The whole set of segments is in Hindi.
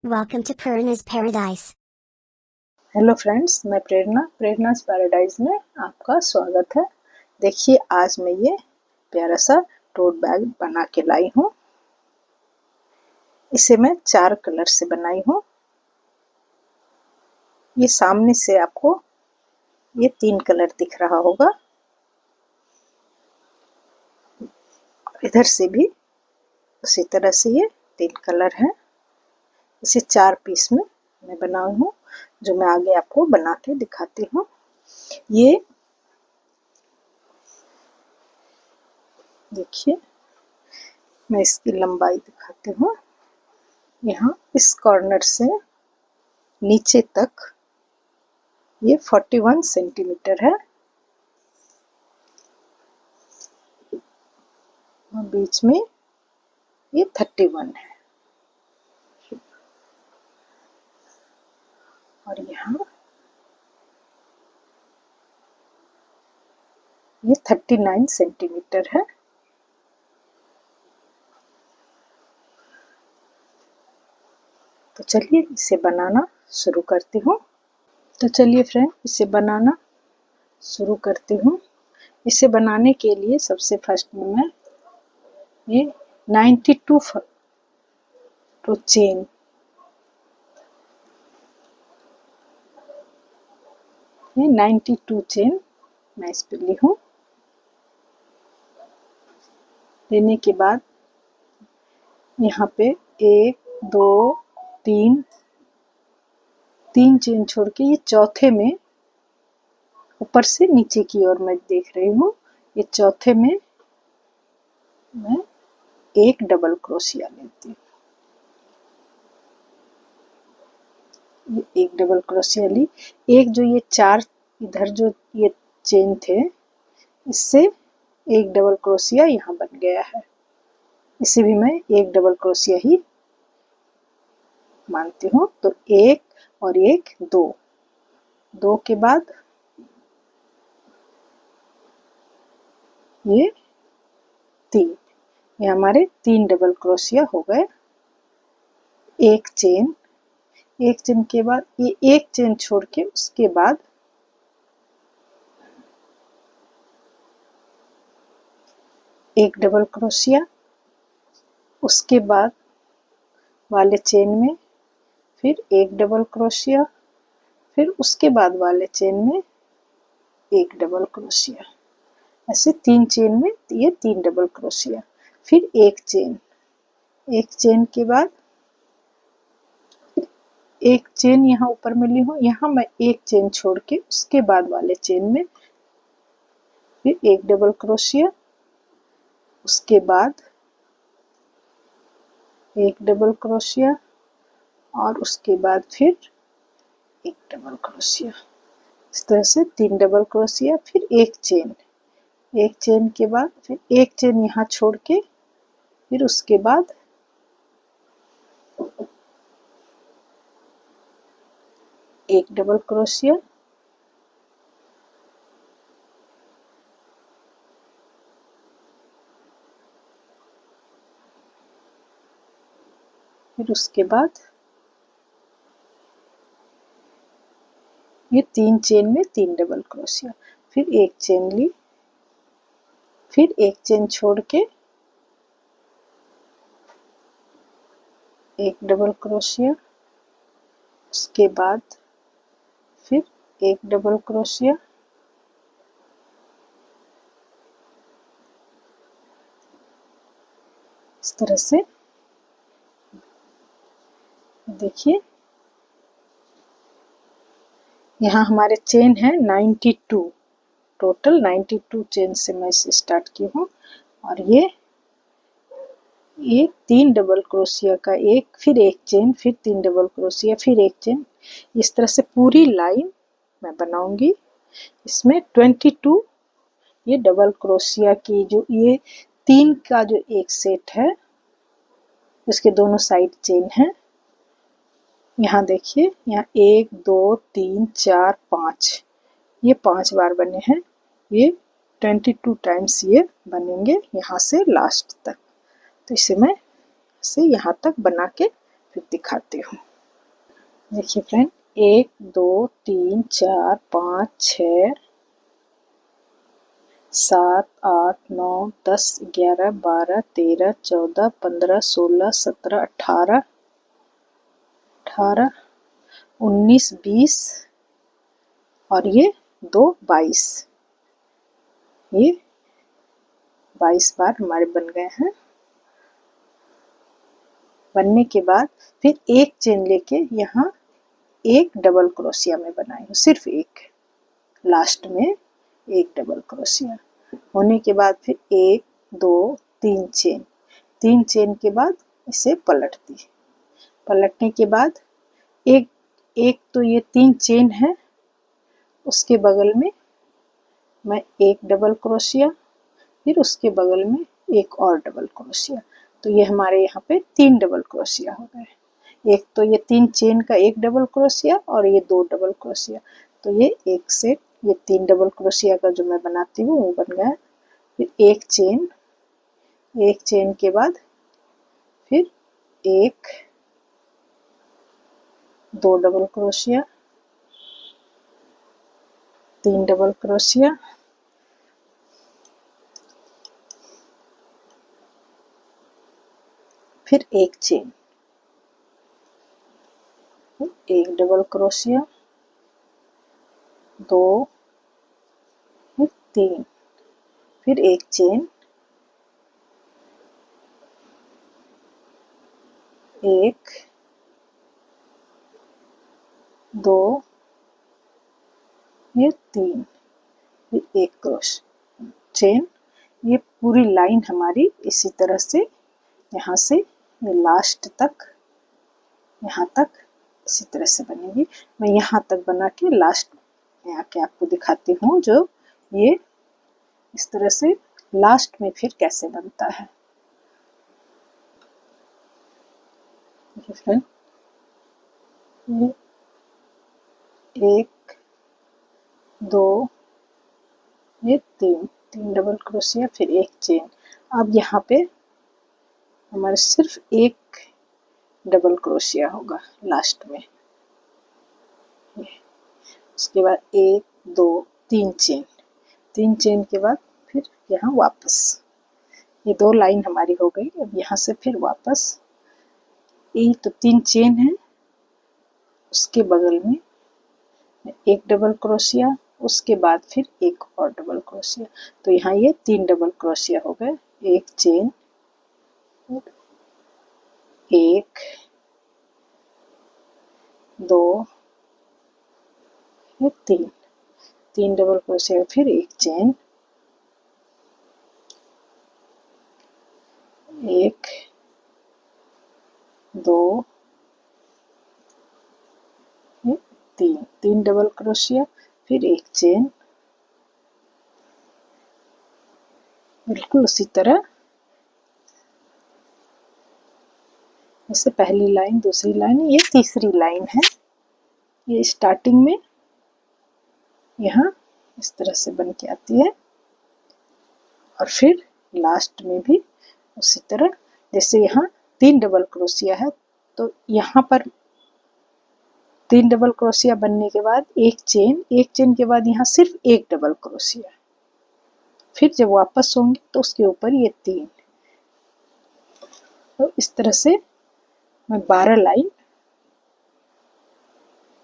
Welcome to Purna's Paradise. Hello friends, मैं प्रेरणा's पैराडाइज में आपका स्वागत है। देखिए, आज मैं ये प्यारा सा टोट बैग बना के लाई हूँ। इसे मैं 4 कलर से बनाई हूँ। ये सामने से आपको ये 3 कलर दिख रहा होगा, इधर से भी उसी तरह से ये 3 कलर हैं। इसे 4 पीस में मैं बनाई हूँ, जो मैं आगे आपको बना के दिखाती हूँ। ये देखिए, मैं इसकी लंबाई दिखाती हूँ। यहाँ इस कॉर्नर से नीचे तक ये 41 सेंटीमीटर है और बीच में ये 31 है और यहाँ ये 39 सेंटीमीटर है। तो चलिए इसे बनाना शुरू करती हूँ। तो चलिए फ्रेंड, इसे बनाना शुरू करती हूँ। इसे बनाने के लिए सबसे फर्स्ट में मैं ये 92 तो चेन, ये 92 चेन मैं इस पे ली हूँ। लेने के बाद यहाँ पे 1 2 3 चेन छोड़ के ये चौथे में, ऊपर से नीचे की ओर मैं देख रही हूँ, ये चौथे में मैं एक डबल क्रोशिया लेती हूँ। ये एक डबल क्रोशिया ली। एक जो ये 4 इधर जो ये चेन थे, इससे एक डबल क्रोशिया यहाँ बन गया है। इसे भी मैं एक डबल क्रोशिया ही मानती हूँ। तो 1 और 1 2 के बाद ये 3, ये हमारे 3 डबल क्रोशिया हो गए। एक चेन के बाद ये एक चेन छोड़ के उसके बाद एक डबल क्रोशिया, उसके बाद वाले चेन में फिर एक डबल क्रोशिया, फिर उसके बाद वाले चेन में एक डबल क्रोशिया। ऐसे 3 चेन में ये 3 डबल क्रोशिया, फिर एक चेन के बाद एक चेन यहाँ ऊपर में ली हूँ। यहाँ मैं एक चेन छोड़ के उसके बाद वाले चेन में फिर एक डबल क्रोशिया, उसके बाद एक डबल क्रोशिया और उसके बाद फिर एक डबल क्रोशिया। इस तरह से 3 डबल क्रोशिया, फिर एक चेन के बाद फिर एक चेन यहाँ छोड़ के फिर उसके बाद एक डबल क्रोशिया, फिर उसके बाद ये 3 चेन में 3 डबल क्रोशिया, फिर एक चेन ली, फिर एक चेन छोड़ के एक डबल क्रोशिया, उसके बाद फिर एक डबल क्रोशिया, इस तरह से देखिए। यहाँ हमारे चेन है 92, टोटल 92 चेन से मैं इसे स्टार्ट की हूँ। और ये 3 डबल क्रोशिया का एक, फिर एक चेन, फिर 3 डबल क्रोशिया, फिर एक चेन, इस तरह से पूरी लाइन मैं बनाऊंगी। इसमें 22 ये डबल क्रोशिया की जो ये 3 का जो एक सेट है, उसके दोनों साइड चेन है। यहाँ देखिए, यहाँ 1 2 3 4 5, ये 5 बार बने हैं। ये 22 टाइम्स ये बनेंगे यहाँ से लास्ट तक। तो इसे मैं यहाँ तक बना के फिर दिखाती हूँ। देखिए फ्रेंड, 1 2 3 4 5 6 7 8 9 10 11 12 13 14 15 16 17 18 19 20 और ये 2 22, ये 22 बार हमारे बन गए हैं। बनने के बाद फिर एक चेन लेके यहाँ एक डबल क्रोशिया में बनाई हूँ, सिर्फ एक, लास्ट में एक डबल क्रोशिया होने के बाद फिर 1 2 3 चेन, 3 चेन के बाद इसे पलट दी। पलटने के बाद एक एक तो ये 3 चेन है, उसके बगल में मैं एक डबल क्रोशिया, फिर उसके बगल में एक और डबल क्रोशिया, तो ये हमारे यहाँ पे 3 डबल क्रोशिया हो गए। एक तो ये 3 चेन का एक डबल क्रोशिया और ये 2 डबल क्रोशिया, तो ये एक सेट, ये 3 डबल क्रोशिया का जो मैं बनाती हूँ वो बन गया। फिर एक चेन के बाद फिर एक 2 डबल क्रोशिया, 3 डबल क्रोशिया, फिर एक चेन, एक डबल क्रोशिया, 2 फिर 3, फिर एक चेन, एक 2 ये 3, फिर एक क्रोश चेन। ये पूरी लाइन हमारी इसी तरह से यहाँ से ये लास्ट तक, यहाँ तक इसी तरह से बनेगी। मैं यहाँ तक बना के लास्ट में आके आपको दिखाती हूँ, जो ये इस तरह से लास्ट में फिर कैसे बनता है। फ्रेंड, ये 1 2 ये 3 डबल क्रोशिया, फिर एक चेन। अब यहाँ पे हमारे सिर्फ एक डबल क्रोशिया होगा लास्ट में। उसके बाद 1 2 3 चेन, 3 चेन के बाद फिर यहाँ वापस, ये 2 लाइन हमारी हो गई। अब यहाँ से फिर वापस, ये तो 3 चेन है, उसके बगल में एक डबल क्रोशिया, उसके बाद फिर एक और डबल क्रोशिया, तो यहाँ ये 3 डबल क्रोशिया हो गए। एक चेन, एक 2 फिर 3 डबल क्रोशिया, फिर एक चेन, एक 2 3 डबल क्रोशिया, फिर एक चेन, बिल्कुल उसी तरह जैसे पहली लाइन, दूसरी लाइन, ये तीसरी लाइन है। ये स्टार्टिंग में यहाँ इस तरह से बन के आती है और फिर लास्ट में भी उसी तरह। जैसे यहाँ 3 डबल क्रोशिया है, तो यहाँ पर 3 डबल क्रोशिया बनने के बाद एक चेन के बाद यहाँ सिर्फ एक डबल क्रोशिया, फिर जब वापस होंगे तो उसके ऊपर ये 3, तो इस तरह से मैं 12 लाइन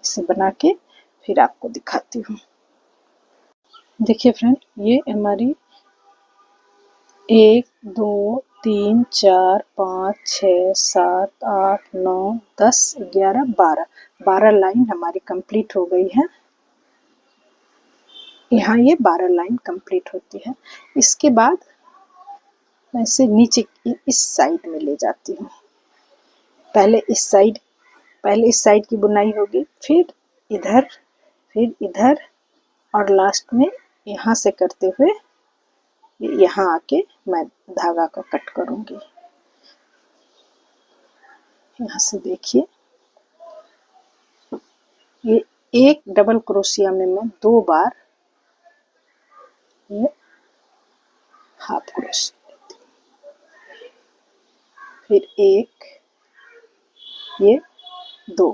इसे बना के फिर आपको दिखाती हूँ। देखिए फ्रेंड, ये हमारी 1 2 3 4 5 6 7 8 9 10 11 12 लाइन हमारी कंप्लीट हो गई है। यहाँ ये 12 लाइन कंप्लीट होती है। इसके बाद मैं इसे नीचे इस साइड में ले जाती हूँ। पहले इस साइड की बुनाई होगी, फिर इधर और लास्ट में यहाँ से करते हुए यहाँ आके मैं धागा का कट करूँगी। यहाँ से देखिए, ये एक डबल क्रोशिया में मैं 2 बार ये हाफ क्रोशिया लेती हूँ, फिर एक, ये 2,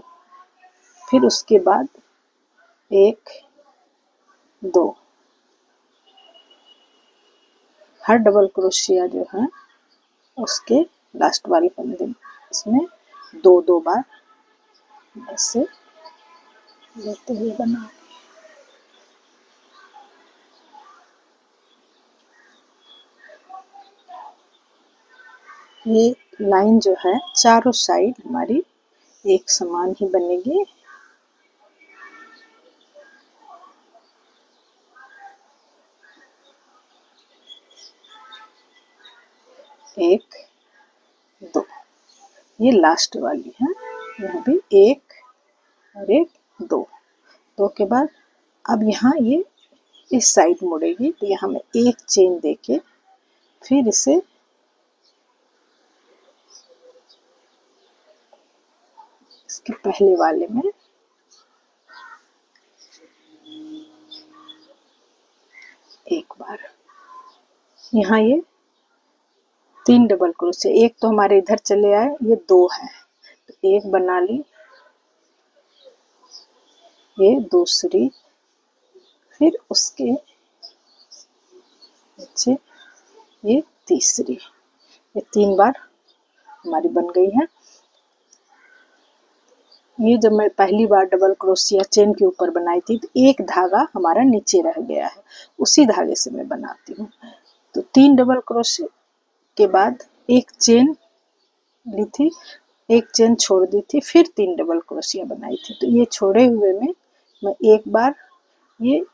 फिर उसके बाद 1 2, हर डबल क्रोशिया जो है उसके लास्ट वाले फंदे इसमें 2 बार ऐसे लेते हुए बनाओ। ये लाइन जो है चारों साइड हमारी एक समान ही बनेगी। एक 2, ये लास्ट वाली है, यहाँ भी 1 और 1 2। 2 के बाद अब यहाँ ये इस साइड मुड़ेगी, तो यहाँ मैं एक चेन देके फिर इसे इसके पहले वाले में एक बार, यहाँ ये 3 डबल क्रोशिया, एक तो हमारे इधर चले आए, ये 2 है तो एक बना ली, ये दूसरी, फिर उसके नीचे ये तीसरी, ये 3 बार हमारी बन गई है। ये जब मैं पहली बार डबल क्रोशिया चेन के ऊपर बनाई थी तो एक धागा हमारा नीचे रह गया है, उसी धागे से मैं बनाती हूँ। तो 3 डबल क्रोशिया के बाद एक चेन ली थी, एक चेन छोड़ दी थी, फिर 3 डबल क्रोशिया बनाई थी। तो ये छोड़े हुए में मैं एक बार ये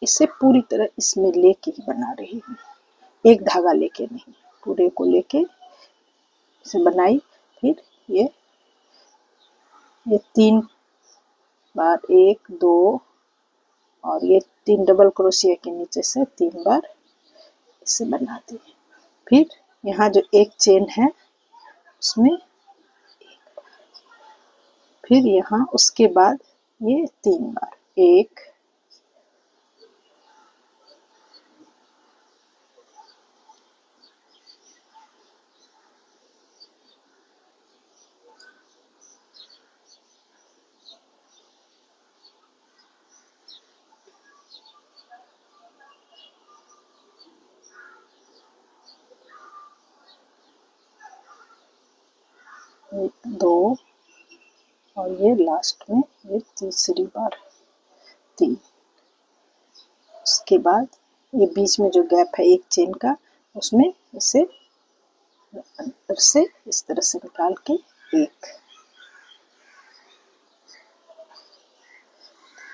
इसे पूरी तरह इसमें लेके ही बना रही हूँ, एक धागा लेके नहीं, पूरे को लेके इसे बनाई। फिर ये 3 बार 1 2 और ये 3 डबल क्रोशिया के नीचे से 3 बार इसे बना दी। फिर यहाँ जो एक चेन है उसमें फिर यहाँ उसके बाद ये 3 बार, 1 1 2 और ये लास्ट में ये तीसरी बार 3। उसके बाद ये बीच में जो गैप है एक चेन का, उसमें इसे अंदर से इस तरह से निकाल के एक,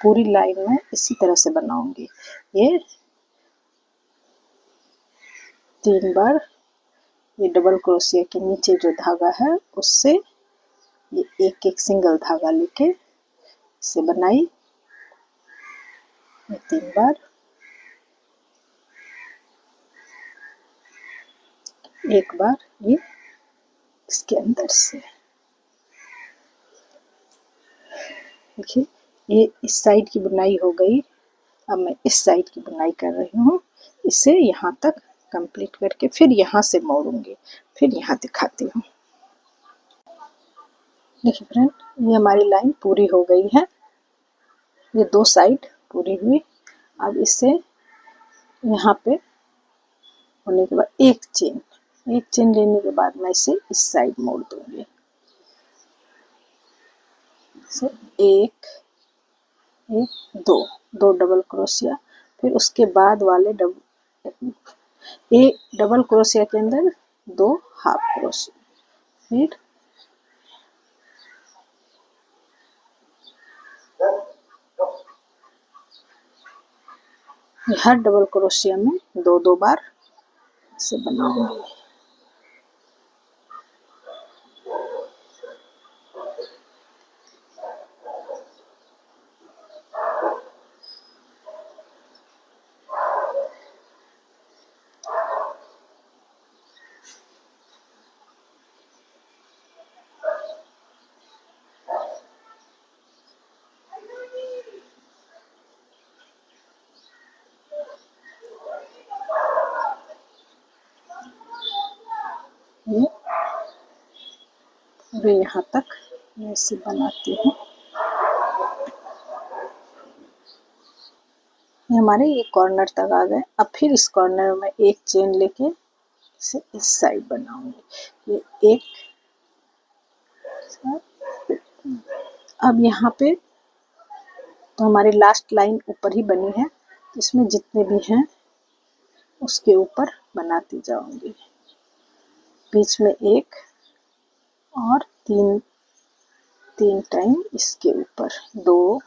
पूरी लाइन में इसी तरह से बनाऊंगी। ये 3 बार ये डबल क्रोशिया के नीचे जो धागा है उससे ये एक एक सिंगल धागा लेके इसे बनाई, ये 3 बार, एक बार ये इसके अंदर से। देखिए ये इस साइड की बुनाई हो गई। अब मैं इस साइड की बुनाई कर रही हूँ, इसे यहाँ तक कंप्लीट करके फिर यहाँ से मोड़ूंगी, फिर यहाँ दिखाती हूँ। देखिए फ्रेंड, ये हमारी लाइन पूरी हो गई है, ये 2 साइड पूरी हुई। अब इसे यहाँ पे होने के बाद एक चेन लेने के बाद मैं इसे इस साइड मोड़ दूंगी। एक 2 डबल क्रोशिया, फिर उसके बाद वाले एक डबल क्रोशिया के अंदर 2 हाफ क्रोशिया, फिर हर डबल क्रोशिया में 2 बार इसे बनाऊंगी। ये पूरे यहाँ तक मैं इसे बनाती हूँ। ये हमारे ये कॉर्नर तक आ गए। अब फिर इस कॉर्नर में एक चेन लेके इसे इस साइड बनाऊंगी। ये एक, अब यहाँ पे तो हमारी लास्ट लाइन ऊपर ही बनी है, तो इसमें जितने भी हैं उसके ऊपर बनाती जाऊंगी। बीच में एक और तीन, तीन टाइम इसके ऊपर, दो,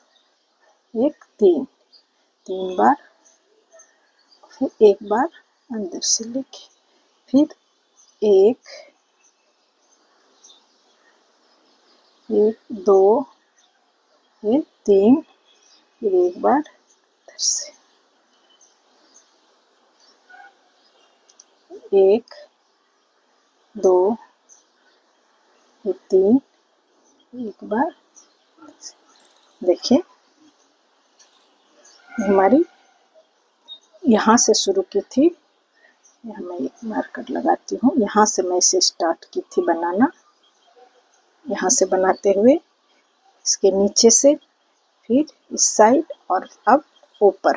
एक, तीन, तीन बार, फिर एक बार अंदर से लेके, फिर एक, एक, दो, फिर तीन, फिर एक बार इधर से, एक, दो, फिर तीन, एक बार। देखिए हमारी यहाँ से शुरू की थी, यहाँ मैं एक मार्कर लगाती हूँ, यहाँ से मैं इसे स्टार्ट की थी बनाना, यहाँ से बनाते हुए इसके नीचे से, फिर इस साइड, और अब ऊपर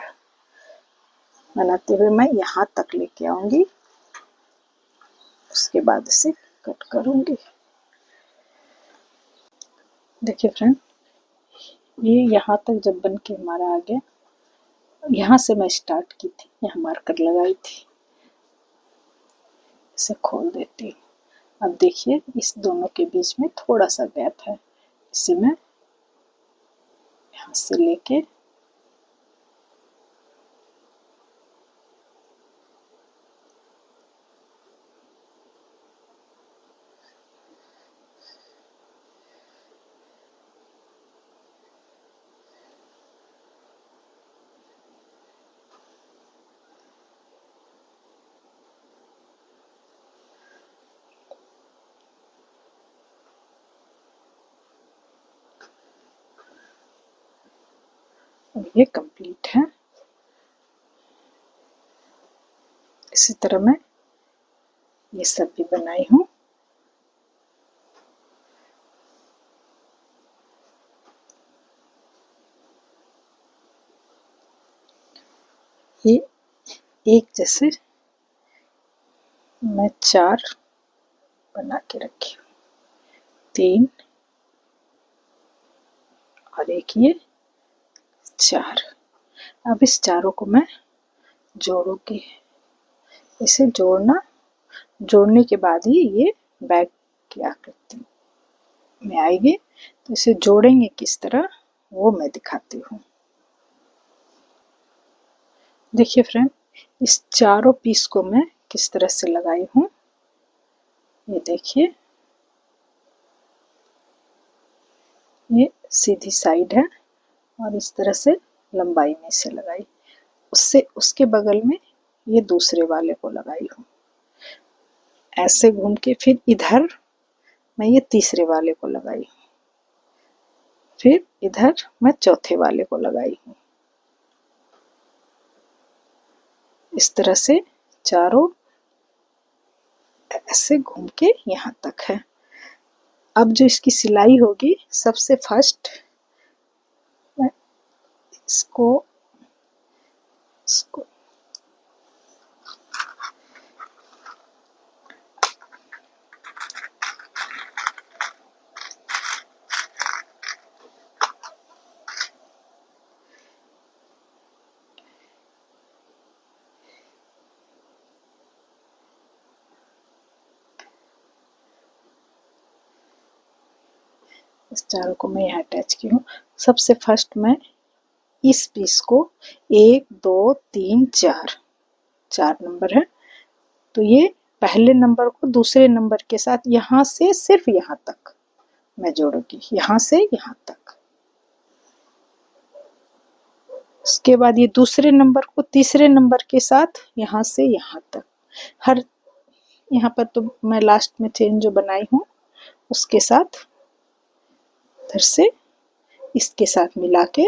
बनाते हुए मैं यहाँ तक लेके आऊंगी। उसके बाद इसे कट करूंगी। देखिए फ्रेंड, ये यहाँ तक जब बन के हमारा आ गया, यहाँ से मैं स्टार्ट की थी, यहाँ मार्कर लगाई थी, इसे खोल देती हूँ। अब देखिए इस दोनों के बीच में थोड़ा सा गैप है, इसे मैं यहाँ से लेके ये कंप्लीट है। इसी तरह मैं ये सब भी बनाई हूँ। ये एक जैसे मैं चार बना के रखी हूँ, तीन और एक ये चार। अब इस चारों को मैं जोड़ूंगी। इसे जोड़ने के बाद ही ये बैग की आकृति में आएगी। तो इसे जोड़ेंगे किस तरह वो मैं दिखाती हूँ। देखिए फ्रेंड, इस चारों पीस को मैं किस तरह से लगाई हूँ, ये देखिए। ये सीधी साइड है और इस तरह से लंबाई में से लगाई, उससे उसके बगल में ये दूसरे वाले को लगाई हूँ, ऐसे घूम के फिर इधर मैं ये तीसरे वाले को लगाई हूँ, फिर इधर मैं चौथे वाले को लगाई हूँ। इस तरह से चारों ऐसे घूम के यहाँ तक है। अब जो इसकी सिलाई होगी, सबसे फर्स्ट मैं इसको इस चारों को मैं यहाँ अटैच की हूँ। सबसे फर्स्ट मैं इस पीस को 1 2 3 4 4 नंबर है, तो ये पहले नंबर को दूसरे नंबर के साथ यहाँ से सिर्फ यहाँ तक मैं जोड़ूंगी, यहाँ से यहाँ तक। उसके बाद ये दूसरे नंबर को तीसरे नंबर के साथ यहाँ से यहाँ तक। हर यहाँ पर तो मैं लास्ट में चेन जो बनाई हूँ उसके साथ इधर से इसके साथ मिला के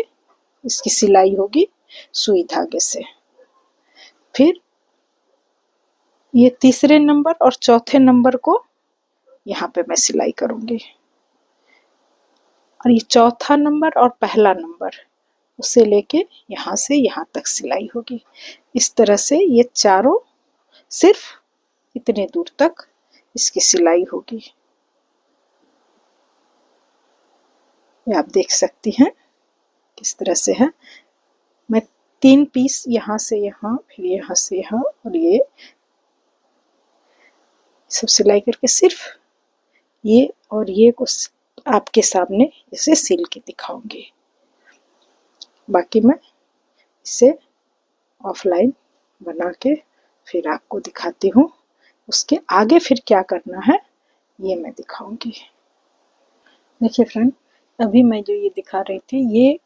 इसकी सिलाई होगी सुई धागे से। फिर ये तीसरे नंबर और चौथे नंबर को यहाँ पे मैं सिलाई करूंगी, और ये चौथा नंबर और पहला नंबर उसे लेके यहाँ से यहाँ तक सिलाई होगी। इस तरह से ये चारों सिर्फ इतने दूर तक इसकी सिलाई होगी। ये आप देख सकती हैं किस तरह से है। मैं 3 पीस यहाँ से यहाँ, फिर यहाँ से यहाँ, और ये सब सिलाई करके सिर्फ ये और ये को आपके सामने इसे सिल के दिखाऊंगी। बाकी मैं इसे ऑफलाइन बना के फिर आपको दिखाती हूँ। उसके आगे फिर क्या करना है ये मैं दिखाऊंगी। देखिए फ्रेंड, अभी मैं जो ये दिखा रही थी ये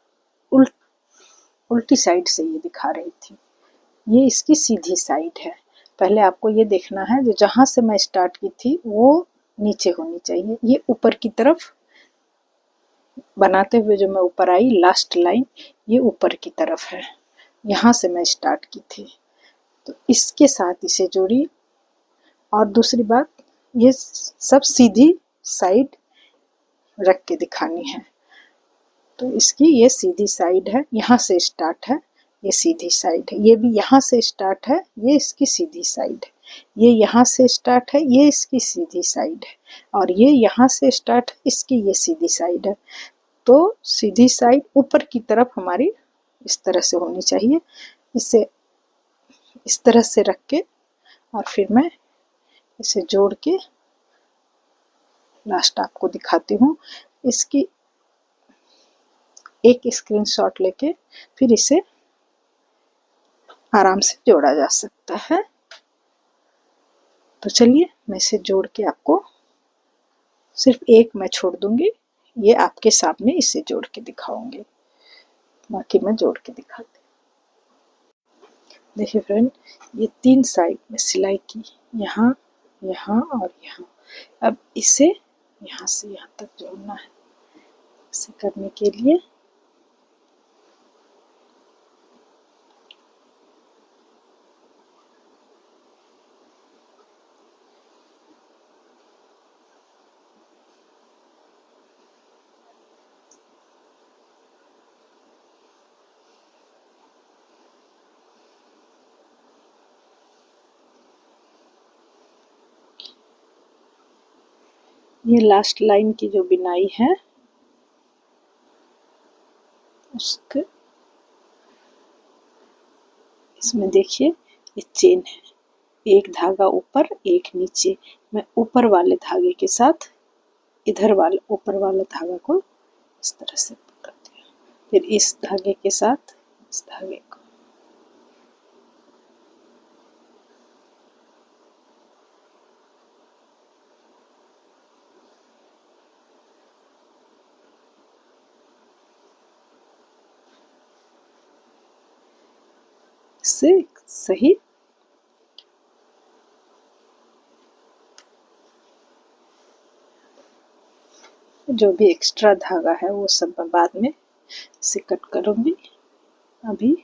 उल्टी साइड से ये दिखा रही थी, ये इसकी सीधी साइड है। पहले आपको ये देखना है जो जहाँ से मैं स्टार्ट की थी वो नीचे होनी चाहिए। ये ऊपर की तरफ बनाते हुए जो मैं ऊपर आई लास्ट लाइन ये ऊपर की तरफ है, यहाँ से मैं स्टार्ट की थी, तो इसके साथ इसे जोड़ी। और दूसरी बात, ये सब सीधी साइड रख के दिखानी है। तो इसकी ये सीधी साइड है, यहाँ से स्टार्ट है, ये सीधी साइड है। ये भी यहाँ से स्टार्ट है, ये इसकी सीधी साइड है। ये यहाँ से स्टार्ट है, ये इसकी सीधी साइड है। और ये यहाँ से स्टार्ट है, इसकी ये सीधी साइड है। तो सीधी साइड ऊपर की तरफ हमारी इस तरह से होनी चाहिए। इसे इस तरह से रख के और फिर मैं इसे जोड़ के लास्ट आपको दिखाती हूँ। इसकी एक स्क्रीनशॉट लेके फिर इसे आराम से जोड़ा जा सकता है। तो चलिए मैं इसे जोड़ के आपको, सिर्फ एक मैं छोड़ दूंगी, ये आपके सामने इसे जोड़ के दिखाऊंगी। बाकी मैं जोड़ के दिखाती हूँ। देखिए फ्रेंड, ये 3 साइड में सिलाई की, यहाँ, यहाँ और यहाँ। अब इसे यहाँ से यहाँ तक जोड़ना है। इसे करने के लिए ये लास्ट लाइन की जो बिनाई है उसके इसमें देखिए ये चेन है, एक धागा ऊपर एक नीचे। मैं ऊपर वाले धागे के साथ इधर वाले ऊपर वाला धागा को इस तरह से पकड़ती हूँ, फिर इस धागे के साथ इस धागे को। इससे सही जो भी एक्स्ट्रा धागा है वो सब मैं बाद में इसे कट करूँगी। अभी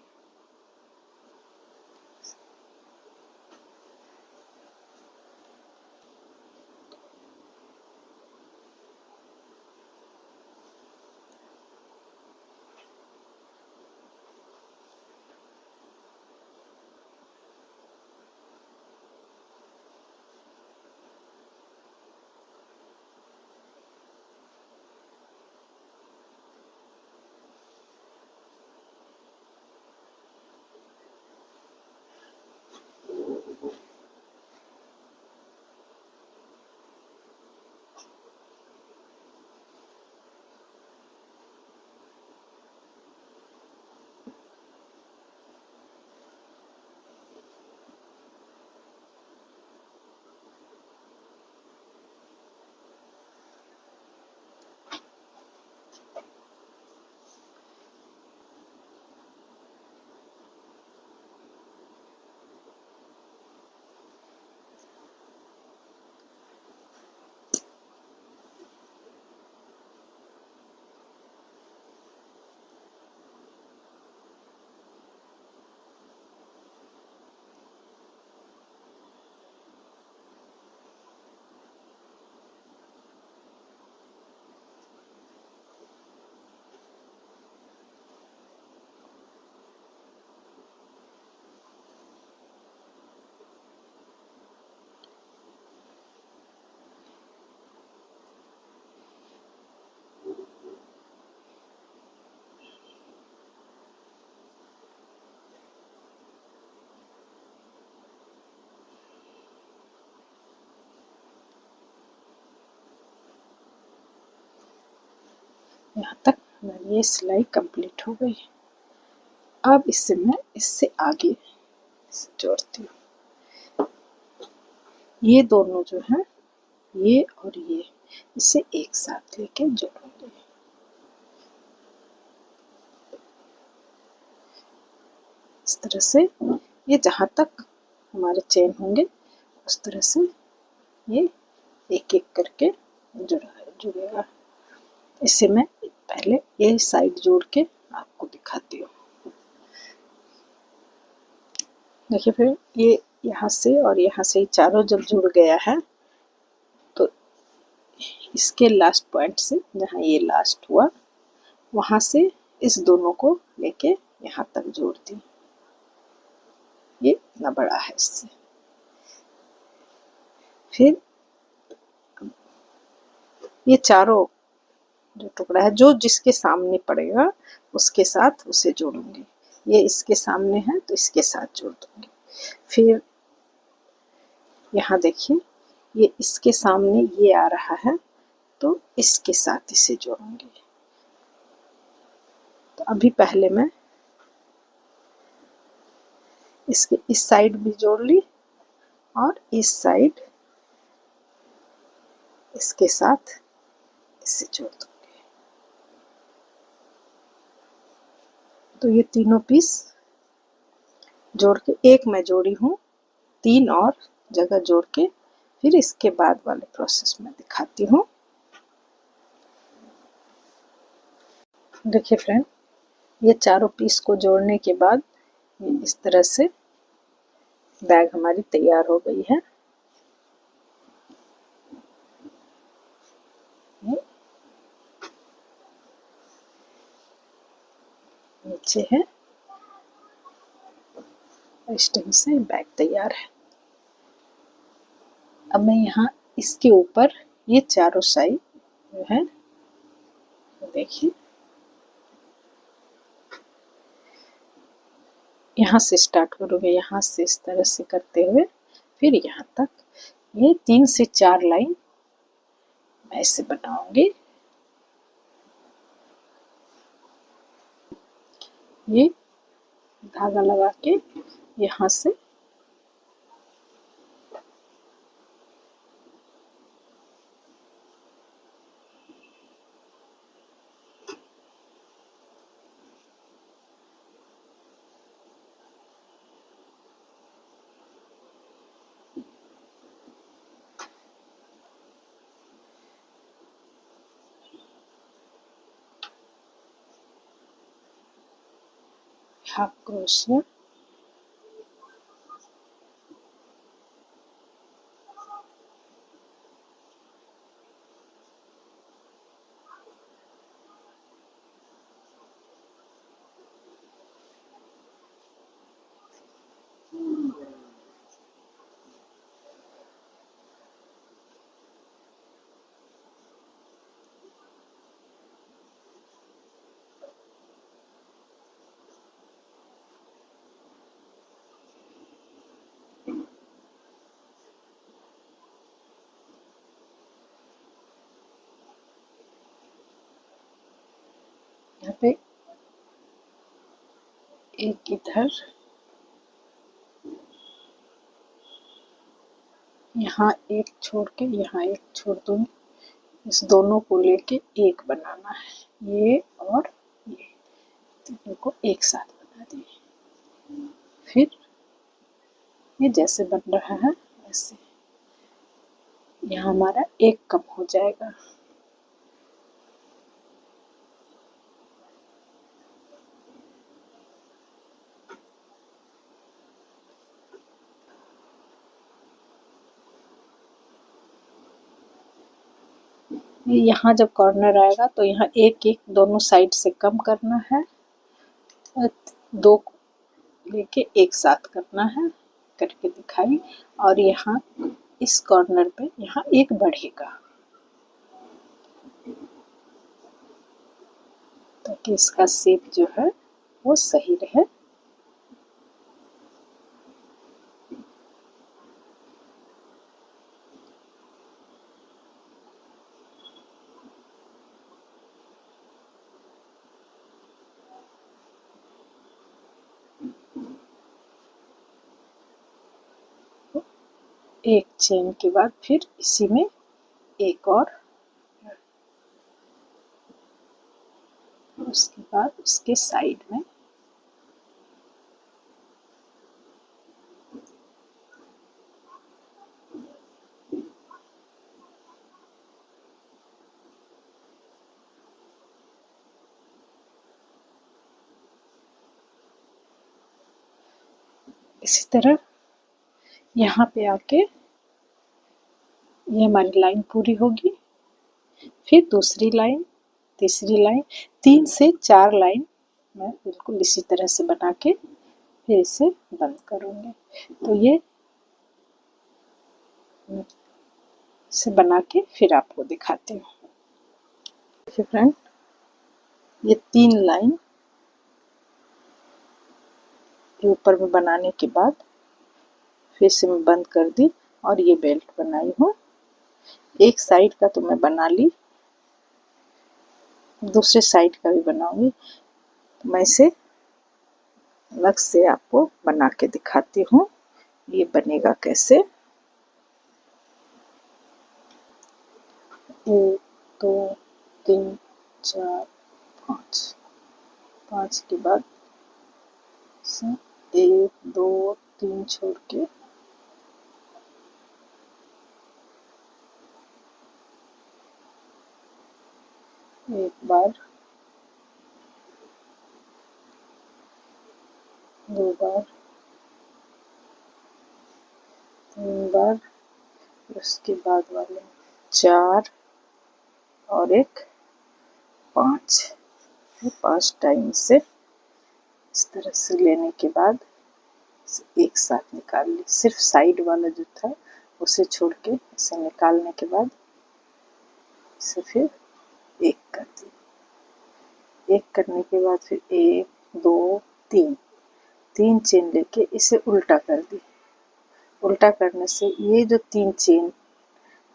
यहाँ तक हमारी ये सिलाई कंप्लीट हो गई। अब इससे मैं इससे आगे जोड़ती हूँ। ये दोनों जो है, ये और ये, इसे एक साथ लेके जोड़ूंगी। इस तरह से ये जहाँ तक हमारे चेन होंगे उस तरह से ये एक एक करके जुड़ेगा। इसे मैं पहले ये साइड जोड़ के आपको दिखाती हूँ। देखिए फिर ये यहाँ से और यहाँ से चारों जब जुड़ गया है तो इसके लास्ट पॉइंट से जहाँ ये लास्ट हुआ वहाँ से इस दोनों को लेके यहाँ तक जोड़ दी। ये इतना बड़ा है इससे। फिर ये चारों जो टुकड़ा है जो जिसके सामने पड़ेगा उसके साथ उसे जोड़ूंगी। ये इसके सामने है तो इसके साथ जोड़ दूंगी। फिर यहाँ देखिए ये इसके सामने ये आ रहा है तो इसके साथ इसे जोड़ूंगी। तो अभी पहले मैं इसके इस साइड भी जोड़ ली और इस साइड इसके साथ इसे जोड़ दूंगी। तो ये तीनों पीस जोड़ के एक मैं जोड़ी हूँ, 3 और जगह जोड़ के फिर इसके बाद वाले प्रोसेस में दिखाती हूँ। देखिए फ्रेंड, ये चारों पीस को जोड़ने के बाद ये इस तरह से बैग हमारी तैयार हो गई है। नीचे है, इस ढंग से बैग तैयार है। अब मैं यहाँ इसके ऊपर ये चारों साइड जो है देखिए यहाँ से स्टार्ट करोगे, यहाँ से इस तरह से करते हुए फिर यहाँ तक ये 3 से 4 लाइन मैं इसे बनाऊंगी। ये धागा लगा के यहाँ से हाफ क्रोशिया, यहाँ पे एक इधर, यहाँ एक छोड़ के यहाँ एक छोड़ दूंगी। इस दोनों को लेके एक बनाना है, ये और ये तीनों को एक साथ बना दिए। फिर ये जैसे बन रहा है वैसे यहाँ हमारा एक कम हो जाएगा। यहाँ जब कॉर्नर आएगा तो यहाँ एक एक दोनों साइड से कम करना है, 2 लेके एक साथ करना है, करके दिखाई। और यहाँ इस कॉर्नर पे यहाँ एक बढ़ेगा ताकि इसका शेप जो है वो सही रहे। एक चेन के बाद फिर इसी में एक और, उसके बाद उसके साइड में इसी तरह यहाँ पे आके ये हमारी लाइन पूरी होगी। फिर दूसरी लाइन, तीसरी लाइन, 3 से 4 लाइन मैं बिल्कुल इसी तरह से बना के फिर इसे बंद करूँगी। तो ये से बना के फिर आपको दिखाती हूँ। देखिए फ्रेंड, ये 3 लाइन के ऊपर में बनाने के बाद फिर से मैं बंद कर दी और ये बेल्ट बनाई हूँ। एक साइड का तो मैं बना ली, दूसरे साइड का भी बनाऊंगी। तो मैं इसे अलग से आपको बना के दिखाती हूँ ये बनेगा कैसे। 1 2 3 4 5, 5 के बाद 1 2 3 छोड़ के एक बार, 2 बार, 3 बार, उसके बाद वाले 4 और एक 5, 5 टाइम से इस तरह से लेने के बाद एक साथ निकाल ली। सिर्फ साइड वाला जो था उसे छोड़ के इसे निकालने के बाद इसे फिर एक कर दी। एक करने के बाद फिर 1 2 3, 3 चेन लेके इसे उल्टा कर दी। उल्टा करने से ये जो 3 चेन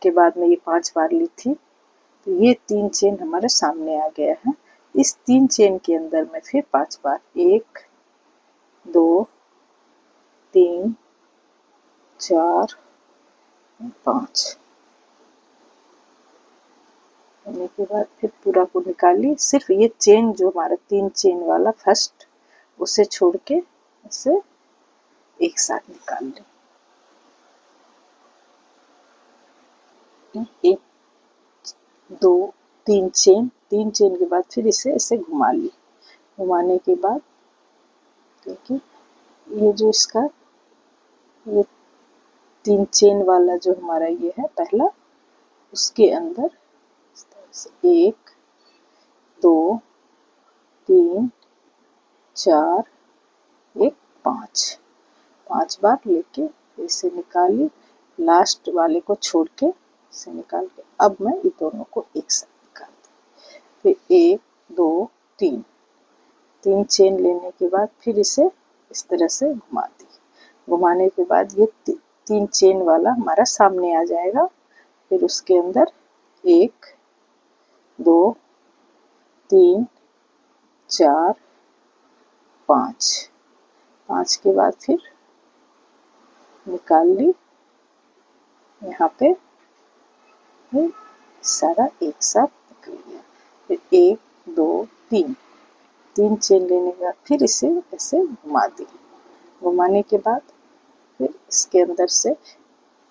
के बाद में ये 5 बार ली थी, तो ये 3 चेन हमारे सामने आ गया है। इस 3 चेन के अंदर में फिर 5 बार 1 2 3 4 5 करने के बाद फिर पूरा को निकाली। सिर्फ ये चेन जो हमारा 3 चेन वाला फर्स्ट, उसे छोड़ के इसे एक साथ निकाल ली। 1 2 3 चेन, 3 चेन के बाद फिर इसे ऐसे घुमा ली। घुमाने के बाद देखिए ये जो इसका ये 3 चेन वाला जो हमारा ये है पहला, उसके अंदर 1 2 3 4 1 5, 5 बार लेके इसे निकाली। लास्ट वाले को छोड़ के इसे निकाल के अब मैं इन दोनों को एक साथ निकाल दी। फिर 1 2 3, 3 चेन लेने के बाद फिर इसे इस तरह से घुमा दी। घुमाने के बाद ये 3 चेन वाला हमारा सामने आ जाएगा। फिर उसके अंदर 1 2 3 4 5, 5 के बाद फिर निकाल ली। यहाँ पे फिर सारा एक साथ निकल गया। फिर 1 2 3, 3 चेन लेने के बाद फिर इसे ऐसे घुमा दी। घुमाने के बाद फिर इसके अंदर से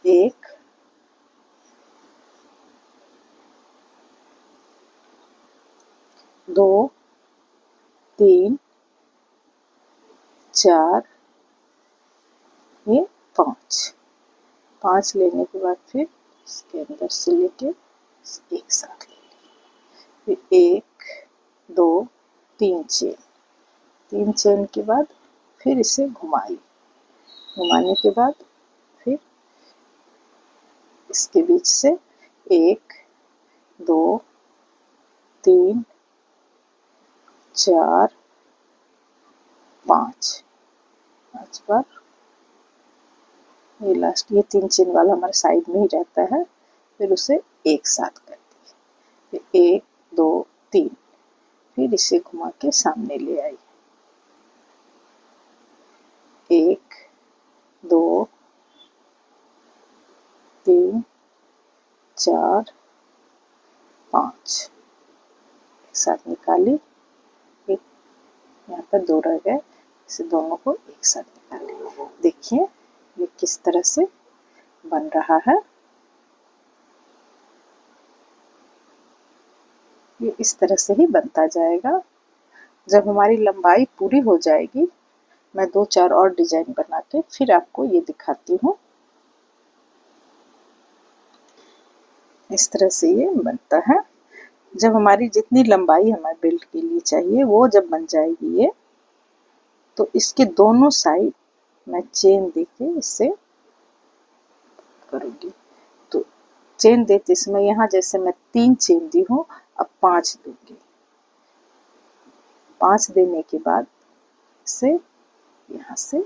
1 2 3 4 ये 5, 5 लेने के बाद फिर इसके अंदर से लेके एक साथ ले ली। फिर 1 2 3 चेन, 3 चेन के बाद फिर इसे घुमाई। घुमाने के बाद फिर इसके बीच से 1 2 3 4 5, 5 बार ये लास्ट ये 3 चेन वाला हमारे साइड में ही रहता है। फिर उसे एक साथ कर दी। फिर 1 2 3, फिर इसे घुमा के सामने ले आई। 1 2 4 5 एक साथ निकाली, एक यहाँ पर 2 रह गए, इसे दोनों को एक साथ निकाली। देखिए ये किस तरह से बन रहा है। ये इस तरह से ही बनता जाएगा। जब हमारी लंबाई पूरी हो जाएगी, मैं 2-4 और डिजाइन बना के फिर आपको ये दिखाती हूँ। इस तरह से ये बनता है। जब हमारी जितनी लंबाई हमारे बेल्ट के लिए चाहिए वो जब बन जाएगी ये, तो इसके दोनों साइड मैं चेन देके इससे करूँगी। तो चेन देते इसमें यहाँ जैसे मैं 3 चेन दी हूँ, अब 5 दूंगी। 5 देने के बाद इसे यहाँ से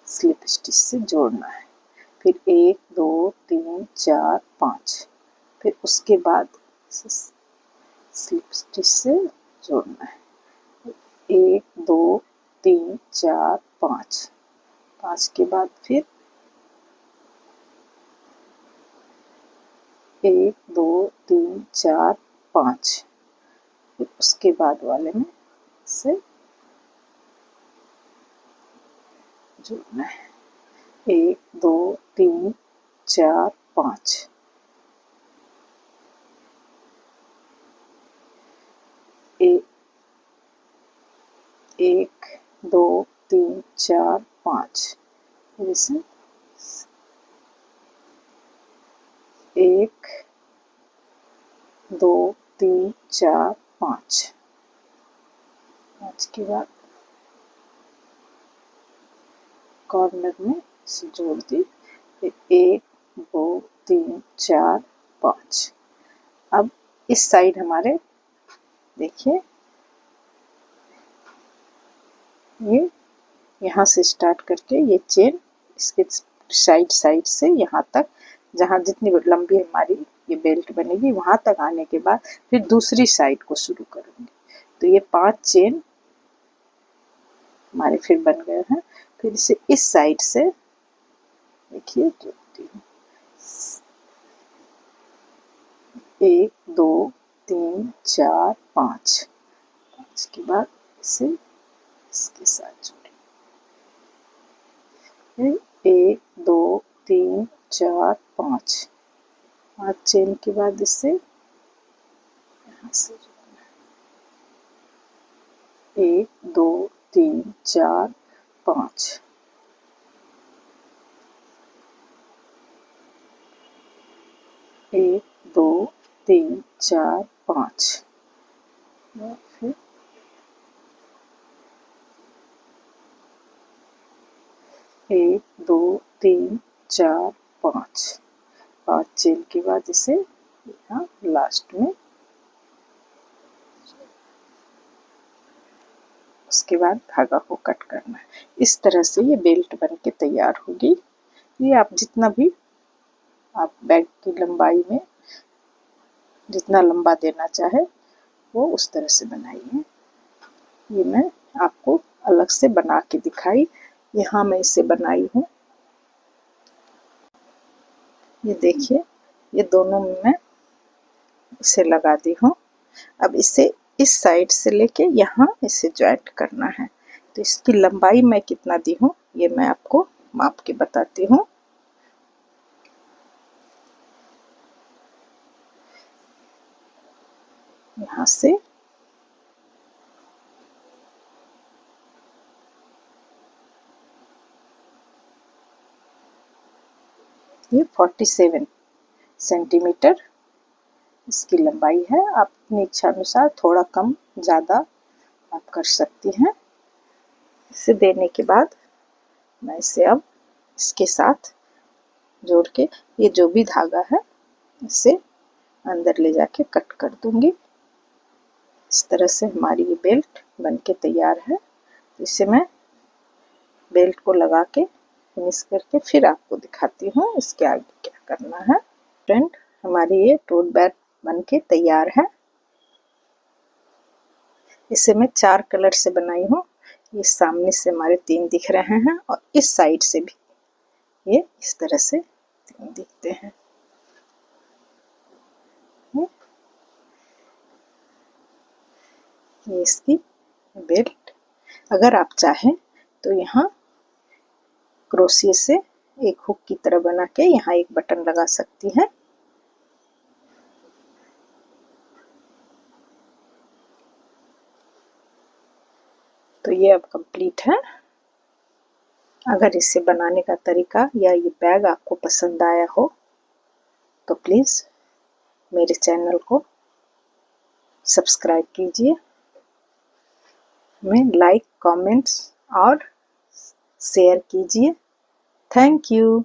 स्लिप स्टिच से जोड़ना है। फिर 1 2 3 4 5, फिर उसके बाद स्लिप स्टिच से जोड़ना है। 1 2 3 4 5, 5 के बाद फिर 1 2 3 4 5, फिर उसके बाद वाले में से जोड़ना है। 1 2 3 4 5, 1 2 3 4 5, फिर इसे 1 2 3 4 5, 5 के बाद कॉर्नर में इसे जोड़ दी। फिर 1 2 3 4 5। अब इस साइड हमारे देखिए ये यहाँ से स्टार्ट करके ये चेन इसके साइड से यहाँ तक, जहाँ जितनी लंबी हमारी ये बेल्ट बनेगी वहाँ तक आने के बाद फिर दूसरी साइड को शुरू करूँगी। तो ये 5 चेन हमारे फिर बन गए हैं। फिर इसे इस साइड से देखिए जोड़ती हूँ। 1 2 3 4 5, 5 के बाद इसे इसके साथ जोड़ें। 1 2 3 4 5, 5 चेन के बाद इसे यहाँ से जोड़ना है। 1 2 3 4 5, 1 2 3 4 5, फिर 1 2 3 4 5, 5 चेन के बाद इसे यहाँ लास्ट में, उसके बाद धागा को कट करना है। इस तरह से ये बेल्ट बन के तैयार होगी। ये आप जितना भी आप बैग की लंबाई में जितना लंबा देना चाहे वो उस तरह से बनाइए। ये मैं आपको अलग से बना के दिखाई, यहाँ मैं इसे बनाई हूँ। ये देखिए ये दोनों में मैं इसे लगा दी हूँ। अब इसे इस साइड से लेके यहाँ इसे ज्वाइंट करना है। तो इसकी लंबाई मैं कितना दी हूँ ये मैं आपको माप के बताती हूँ। यहाँ से ये 47 सेंटीमीटर इसकी लंबाई है। आप अपनी इच्छा अनुसार थोड़ा कम ज़्यादा आप कर सकती हैं। इसे देने के बाद मैं इसे अब इसके साथ जोड़ के ये जो भी धागा है इसे अंदर ले जाके कट कर दूंगी। इस तरह से हमारी ये बेल्ट बन के तैयार है। इसे मैं बेल्ट को लगा के फिनिश करके फिर आपको दिखाती हूँ इसके आगे क्या करना है। फ्रेंड हमारी ये टोट बैग बन के तैयार है। इसे मैं 4 कलर से बनाई हूँ। ये सामने से हमारे 3 दिख रहे हैं और इस साइड से भी ये इस तरह से 3 दिखते हैं। ये इसकी बेल्ट। अगर आप चाहें तो यहाँ क्रोशिया से एक हुक की तरह बना के यहाँ एक बटन लगा सकती हैं। तो ये अब कंप्लीट है। अगर इसे बनाने का तरीका या ये बैग आपको पसंद आया हो तो प्लीज़ मेरे चैनल को सब्सक्राइब कीजिए, हमें लाइक, कमेंट्स और शेयर कीजिए। Thank you.